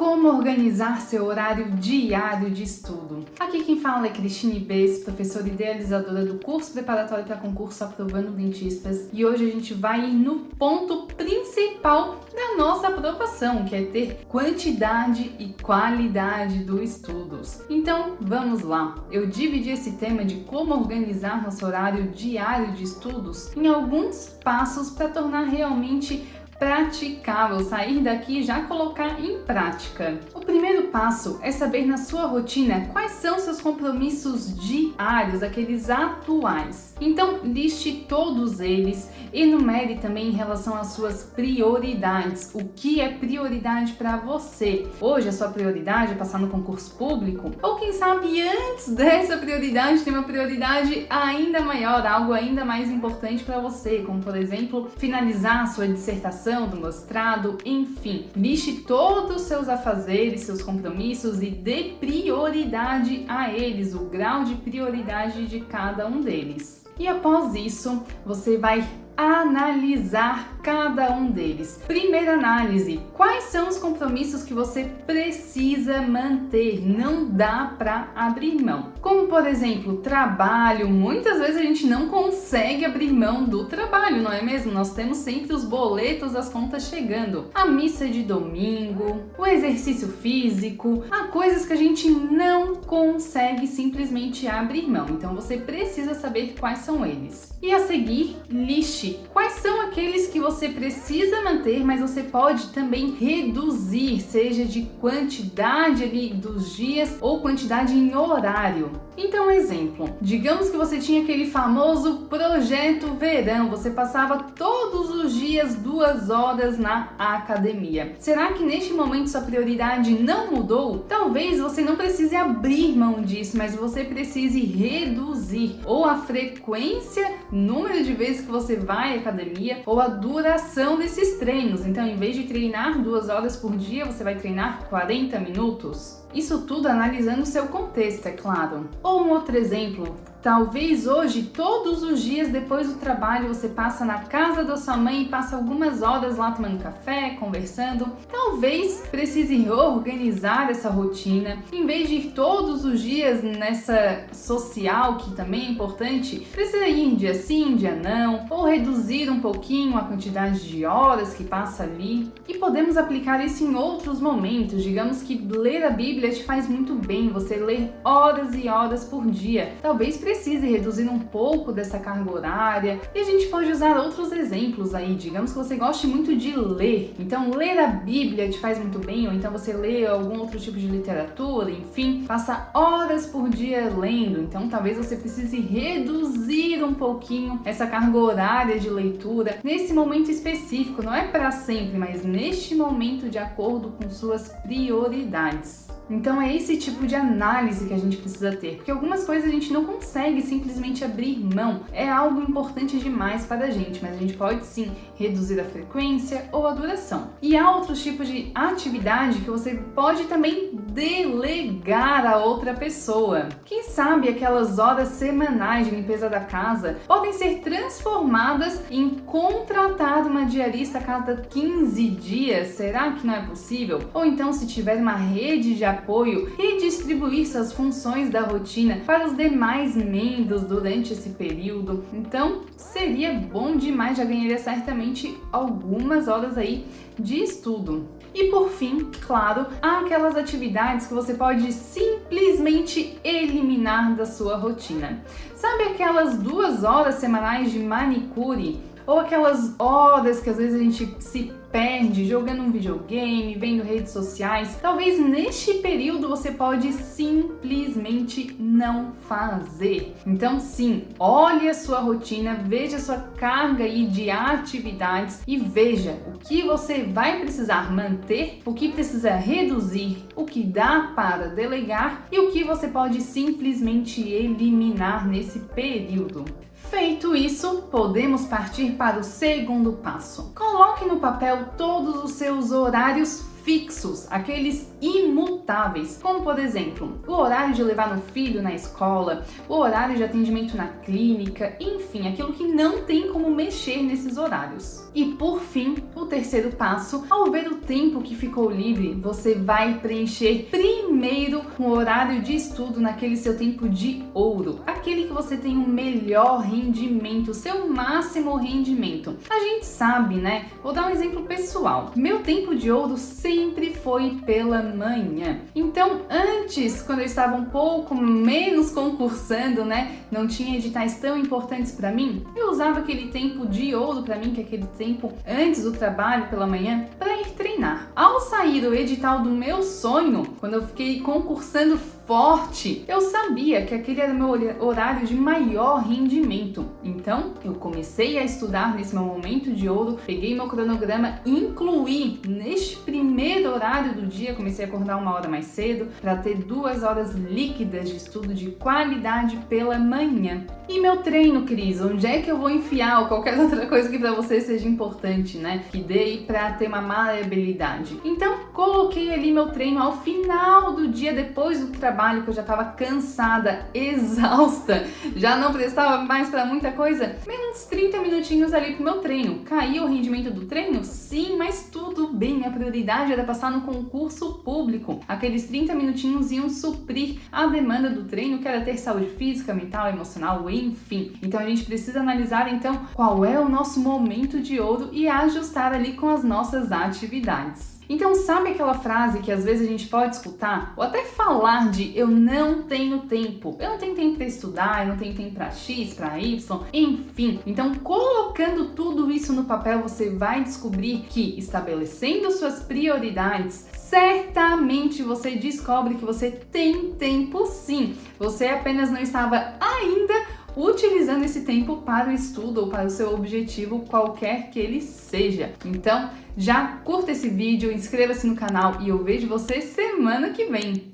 Como organizar seu horário diário de estudo? Aqui quem fala é Cristine Bess, professora idealizadora do curso preparatório para concurso Aprovando Dentistas, e hoje a gente vai ir no ponto principal da nossa aprovação, que é ter quantidade e qualidade dos estudos. Então, vamos lá! Eu dividi esse tema de como organizar nosso horário diário de estudos em alguns passos para tornar realmente praticável, sair daqui e já colocar em prática. O primeiro passo é saber na sua rotina quais são seus compromissos diários, aqueles atuais. Então, liste todos eles, enumere também em relação às suas prioridades. O que é prioridade para você? Hoje a sua prioridade é passar no concurso público? Ou quem sabe antes dessa prioridade tem uma prioridade ainda maior, algo ainda mais importante para você, como por exemplo, finalizar a sua dissertação do mestrado, enfim. Liste todos os seus afazeres, seus compromissos e dê prioridade a eles, o grau de prioridade de cada um deles. E após isso, você vai analisar cada um deles. Primeira análise: quais são os compromissos que você precisa manter? Não dá para abrir mão. Como por exemplo, trabalho. Muitas vezes a gente não consegue abrir mão do trabalho, não é mesmo? Nós temos sempre os boletos, as contas chegando. A missa de domingo, o exercício físico, há coisas que a gente não consegue simplesmente abrir mão. Então você precisa saber quais são eles. E a seguir, liste quais são aqueles que você precisa manter, mas você pode também reduzir, seja de quantidade ali dos dias ou quantidade em horário. Então, exemplo, digamos que você tinha aquele famoso projeto verão, você passava todos os dias 2 horas na academia. Será que neste momento sua prioridade não mudou? Talvez você não precise abrir mão disso, mas você precise reduzir ou a frequência, número de vezes que você vai à academia, ou a duração desses treinos. Então, em vez de treinar 2 horas por dia, você vai treinar 40 minutos. Isso tudo analisando o seu contexto, é claro. Ou um outro exemplo, talvez hoje, todos os dias depois do trabalho, você passa na casa da sua mãe e passa algumas horas lá tomando café, conversando. Talvez precise reorganizar essa rotina. Em vez de ir todos os dias nessa social, que também é importante, precisa ir dia sim, dia não, ou reduzir um pouquinho a quantidade de horas que passa ali. E podemos aplicar isso em outros momentos. Digamos que ler a Bíblia te faz muito bem, você lê horas e horas por dia. Talvez precise reduzir um pouco dessa carga horária. E a gente pode usar outros exemplos aí. Digamos que você goste muito de ler, então ler a Bíblia te faz muito bem, ou então você lê algum outro tipo de literatura, enfim, passa horas por dia lendo. Então talvez você precise reduzir um pouquinho essa carga horária de leitura nesse momento específico. Não é para sempre, mas neste momento, de acordo com suas prioridades. Então é esse tipo de análise que a gente precisa ter, porque algumas coisas a gente não consegue simplesmente abrir mão, é algo importante demais para a gente, mas a gente pode sim reduzir a frequência ou a duração. E há outros tipos de atividade que você pode também delegar a outra pessoa. Quem sabe aquelas horas semanais de limpeza da casa podem ser transformadas em contratar uma diarista a cada 15 dias, será que não é possível? Ou então, se tiver uma rede de apoio, redistribuir suas funções da rotina para os demais membros durante esse período. Então, seria bom demais, já ganharia certamente algumas horas aí de estudo. E por fim, claro, há aquelas atividades que você pode simplesmente eliminar da sua rotina. Sabe aquelas 2 horas semanais de manicure? Ou aquelas horas que às vezes a gente se perde jogando um videogame, vendo redes sociais? Talvez neste período você pode simplesmente não fazer. Então sim, olhe a sua rotina, veja a sua carga aí de atividades e veja o que você vai precisar manter, o que precisa reduzir, o que dá para delegar e o que você pode simplesmente eliminar nesse período. Feito isso, podemos partir para o segundo passo. Coloque no papel todos os seus horários fixos, aqueles imutáveis, como por exemplo, o horário de levar no filho na escola, o horário de atendimento na clínica, enfim, aquilo que não tem como mexer nesses horários. E por fim, o terceiro passo, ao ver o tempo que ficou livre, você vai preencher primeiro com o horário de estudo naquele seu tempo de ouro, aquele que você tem o melhor rendimento, o seu máximo rendimento. A gente sabe, né? Vou dar um exemplo pessoal. Meu tempo de ouro sempre foi pela manhã. Então, antes, quando eu estava um pouco menos concursando, né? Não tinha editais tão importantes para mim, eu usava aquele tempo de ouro para mim, que é aquele tempo antes do trabalho pela manhã, para ir treinar. Ao sair o edital do meu sonho, quando eu fiquei concursando forte, eu sabia que aquele era o meu horário de maior rendimento. Então, eu comecei a estudar nesse meu momento de ouro, peguei meu cronograma, incluí neste primeiro horário do dia, comecei a acordar 1 hora mais cedo para ter 2 horas líquidas de estudo de qualidade pela manhã. E meu treino, Cris, onde é que eu vou enfiar ou qualquer outra coisa que para você seja importante, né? Que dê para ter uma maleabilidade. Então, coloquei ali meu treino ao final do dia, depois do trabalho, que eu já estava cansada, exausta, já não prestava mais para muita coisa, menos 30 minutinhos ali pro meu treino. Caiu o rendimento do treino? Sim, mas tudo bem, a prioridade era passar no concurso público. Aqueles 30 minutinhos iam suprir a demanda do treino, que era ter saúde física, mental, emocional, enfim. Então a gente precisa analisar então qual é o nosso momento de ouro e ajustar ali com as nossas atividades. Então, sabe aquela frase que às vezes a gente pode escutar ou até falar de eu não tenho tempo para estudar, eu não tenho tempo para X, para Y, enfim. Então, colocando tudo isso no papel, você vai descobrir que estabelecendo suas prioridades, certamente você descobre que você tem tempo sim. Você apenas não estava ainda utilizando esse tempo para o estudo ou para o seu objetivo, qualquer que ele seja. Então, já curta esse vídeo, inscreva-se no canal e eu vejo você semana que vem.